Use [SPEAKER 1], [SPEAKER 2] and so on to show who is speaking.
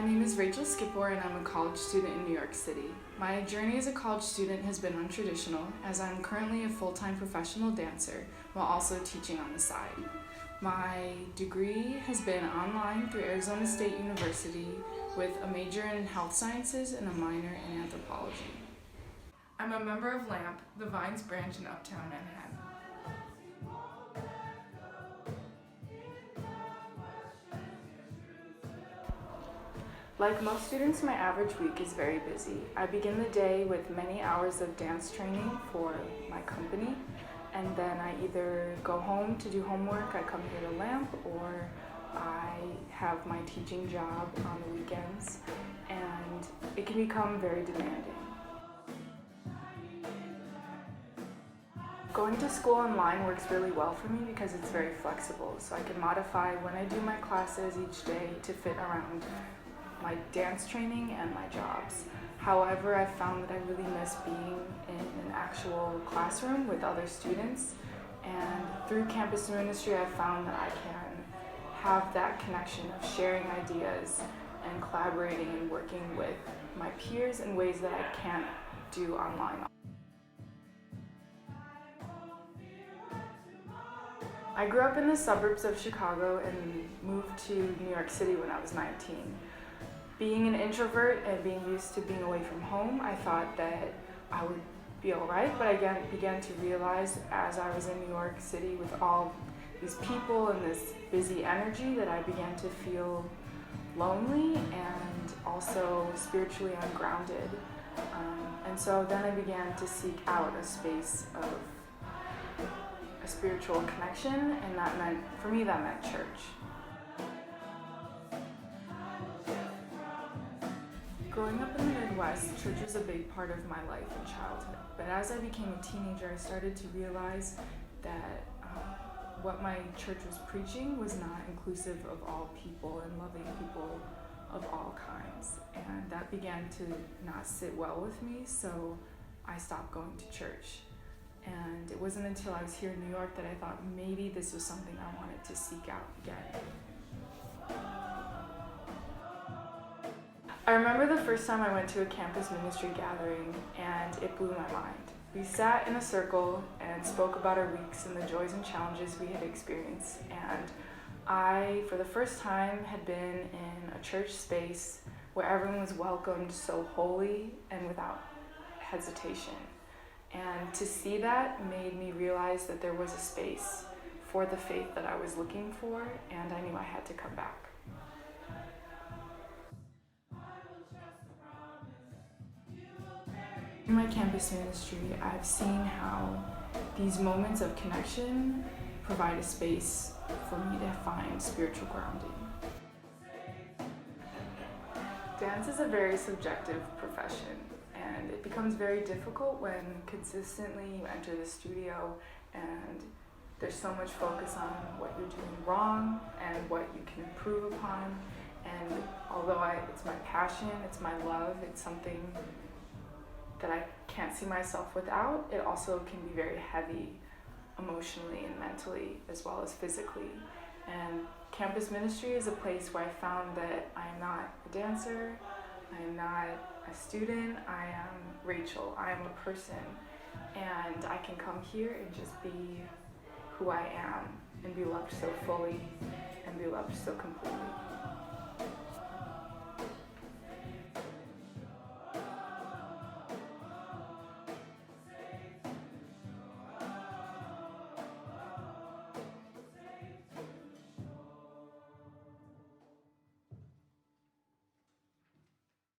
[SPEAKER 1] My name is Rachel Skipper and I'm a college student in New York City. My journey as a college student has been untraditional as I'm currently a full-time professional dancer while also teaching on the side. My degree has been online through Arizona State University with a major in health sciences and a minor in anthropology. I'm a member of LAMP, the Vines branch in Uptown Manhattan. Like most students, my average week is very busy. I begin the day with many hours of dance training for my company, and then I either go home to do homework, I come here to LAMP, or I have my teaching job on the weekends, and it can become very demanding. Going to school online works really well for me because it's very flexible, so I can modify when I do my classes each day to fit around my dance training and my jobs. However, I've found that I really miss being in an actual classroom with other students, and through campus ministry I've found that I can have that connection of sharing ideas and collaborating and working with my peers in ways that I can't do online. I grew up in the suburbs of Chicago and moved to New York City when I was 19. Being an introvert and being used to being away from home, I thought that I would be alright, but I began to realize as I was in New York City with all these people and this busy energy that I began to feel lonely and also spiritually ungrounded. And so then I began to seek out a space of a spiritual connection, and that meant, for me, that meant church. Growing up in the Midwest, church was a big part of my life and childhood. But as I became a teenager, I started to realize that what my church was preaching was not inclusive of all people and loving people of all kinds. And that began to not sit well with me, so I stopped going to church. And it wasn't until I was here in New York that I thought maybe this was something I wanted to seek out again. I remember the first time I went to a campus ministry gathering, and it blew my mind. We sat in a circle and spoke about our weeks and the joys and challenges we had experienced, and I, for the first time, had been in a church space where everyone was welcomed so wholly and without hesitation. And to see that made me realize that there was a space for the faith that I was looking for, and I knew I had to come back. In my campus ministry, I've seen how these moments of connection provide a space for me to find spiritual grounding. Dance is a very subjective profession, and it becomes very difficult when consistently you enter the studio and there's so much focus on what you're doing wrong and what you can improve upon. And although it's my passion, it's my love, it's something that I can't see myself without, it also can be very heavy emotionally and mentally as well as physically. And campus ministry is a place where I found that I am not a dancer, I am not a student, I am Rachel, I am a person, and I can come here and just be who I am and be loved so fully and be loved so completely.